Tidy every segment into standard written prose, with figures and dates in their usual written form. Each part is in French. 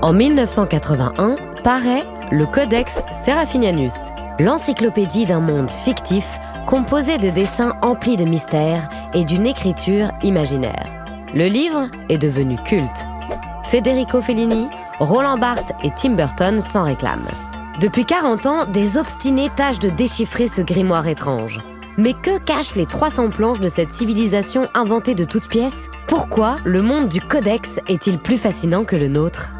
En 1981, paraît le Codex Seraphinianus, l'encyclopédie d'un monde fictif composé de dessins emplis de mystères et d'une écriture imaginaire. Le livre est devenu culte. Federico Fellini, Roland Barthes et Tim Burton s'en réclament. Depuis 40 ans, des obstinés tâchent de déchiffrer ce grimoire étrange. Mais que cachent les 300 planches de cette civilisation inventée de toutes pièces ? Pourquoi le monde du Codex est-il plus fascinant que le nôtre ?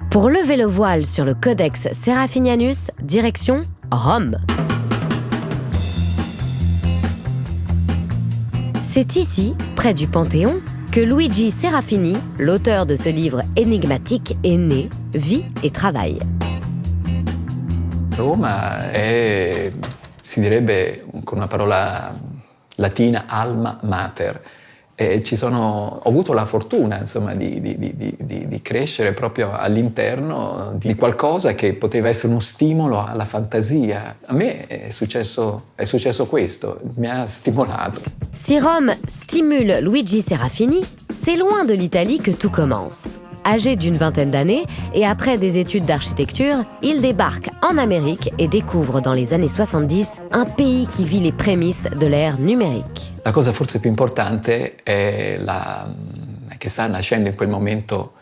Pour lever le voile sur le Codex Seraphinianus, direction Rome. C'est ici, près du Panthéon, que Luigi Serafini, l'auteur de ce livre énigmatique, est né, vit et travaille. Roma è, si direbbe con una parola latina, alma mater. Ho avuto la fortuna, insomma, di crescere proprio all'interno di qualcosa che poteva essere uno stimolo alla fantasia. A me è successo questo, mi ha stimolato. Si Rome stimule Luigi Serafini, c'est loin de l'Italie que tout commence. Âgé d'une vingtaine d'années et après des études d'architecture, il débarque en Amérique et découvre dans les années 70 un pays qui vit les prémices de l'ère numérique. La cosa forse più importante è che sta nascendo in quel momento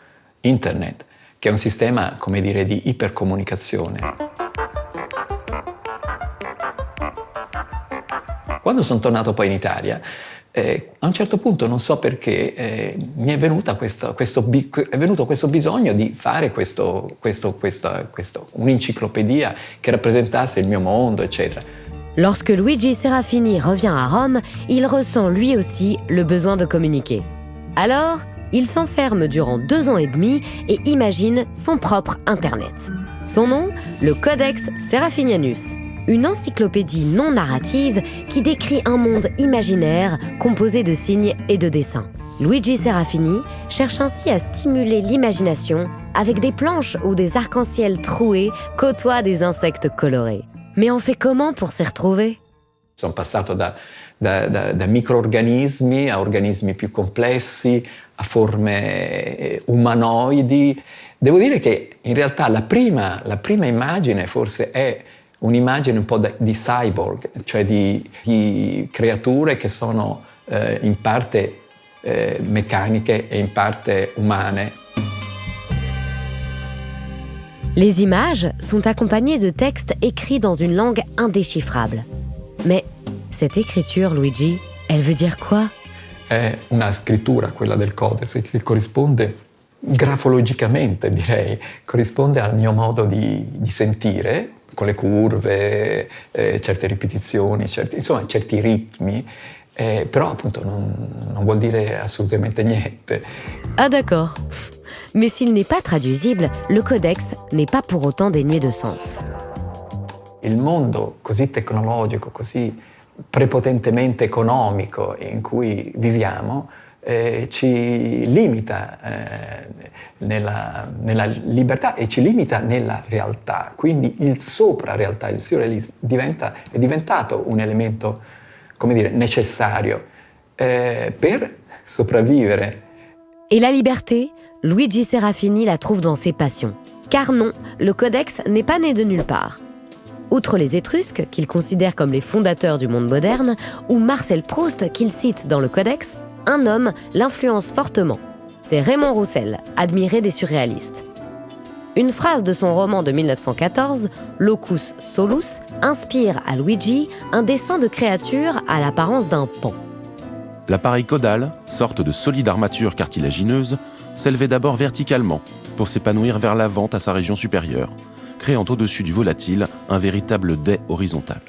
Internet, che è un sistema, come dire, di ipercomunicazione. Quando sono tornato poi in Italia, a un certo punto, non so perché, mi è venuto questo bisogno di fare un'enciclopedia che rappresentasse il mio mondo, eccetera. Lorsque Luigi Serafini revient à Rome, il ressent lui aussi le besoin de communiquer. Alors, il s'enferme durant 2 ans et demi et imagine son propre Internet. Son nom, le Codex Seraphinianus, une encyclopédie non narrative qui décrit un monde imaginaire composé de signes et de dessins. Luigi Serafini cherche ainsi à stimuler l'imagination avec des planches où des arcs-en-ciel troués côtoient des insectes colorés. Mais on fait comment pour s'y retrouver ? Sono passato da microorganismi a organismi più complessi, a forme umanoidi. Devo dire che in realtà la prima immagine forse è un'immagine un po' di cyborg, cioè di creature che sono in parte meccaniche e in parte umane. Les images sont accompagnées de textes écrits dans une langue indéchiffrable. Mais cette écriture, Luigi, elle veut dire quoi ? È una scrittura, quella del Codex, che corrisponde grafologicamente, direi, corrisponde al mio modo di sentire, con le curve, certe ripetizioni, certi ritmi, però appunto non vuol dire assolutamente niente. Ah d'accord. Mais s'il n'est pas traduisible, le codex n'est pas pour autant dénué de sens. Il mondo così tecnologico, così prepotentemente economico in cui viviamo, ci limita nella libertà e ci limita nella realtà. Quindi il sopra-realtà, il surrealismo è diventato un elemento, come dire, necessario per sopravvivere. Et la liberté, Luigi Serafini la trouve dans ses passions. Car non, le codex n'est pas né de nulle part. Outre les Étrusques, qu'il considère comme les fondateurs du monde moderne, ou Marcel Proust, qu'il cite dans le codex, un homme l'influence fortement. C'est Raymond Roussel, admiré des surréalistes. Une phrase de son roman de 1914, Locus Solus, inspire à Luigi un dessin de créature à l'apparence d'un pan. L'appareil caudal, sorte de solide armature cartilagineuse, s'élevait d'abord verticalement pour s'épanouir vers l'avant à sa région supérieure, créant au-dessus du volatile un véritable dais horizontal.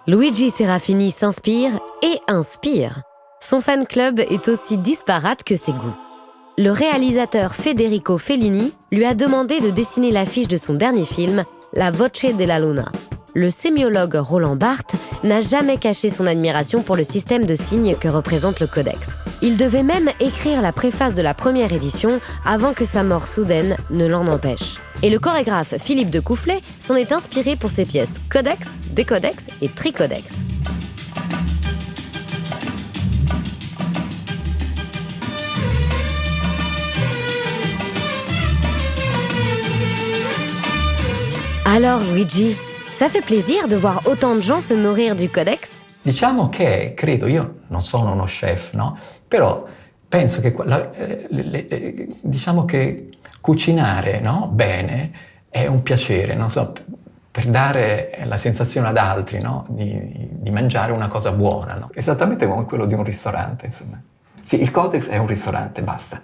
Luigi Serafini s'inspire et inspire. Son fan club est aussi disparate que ses goûts. Le réalisateur Federico Fellini lui a demandé de dessiner l'affiche de son dernier film, La Voce della Luna, le sémiologue Roland Barthes n'a jamais caché son admiration pour le système de signes que représente le codex. Il devait même écrire la préface de la première édition avant que sa mort soudaine ne l'en empêche. Et le chorégraphe Philippe de Coufflet s'en est inspiré pour ses pièces Codex, Décodex et Tricodex. Alors Luigi, ça fait plaisir de voir autant de gens se nourrir du codex? Diciamo che, credo, io non sono uno chef, no? Però penso che, diciamo che cucinare, no? Bene è un piacere, non so, per dare la sensazione ad altri, no? Di mangiare una cosa buona, no? Esattamente come quello di un ristorante, insomma. Sì, il Codex è un ristorante, basta.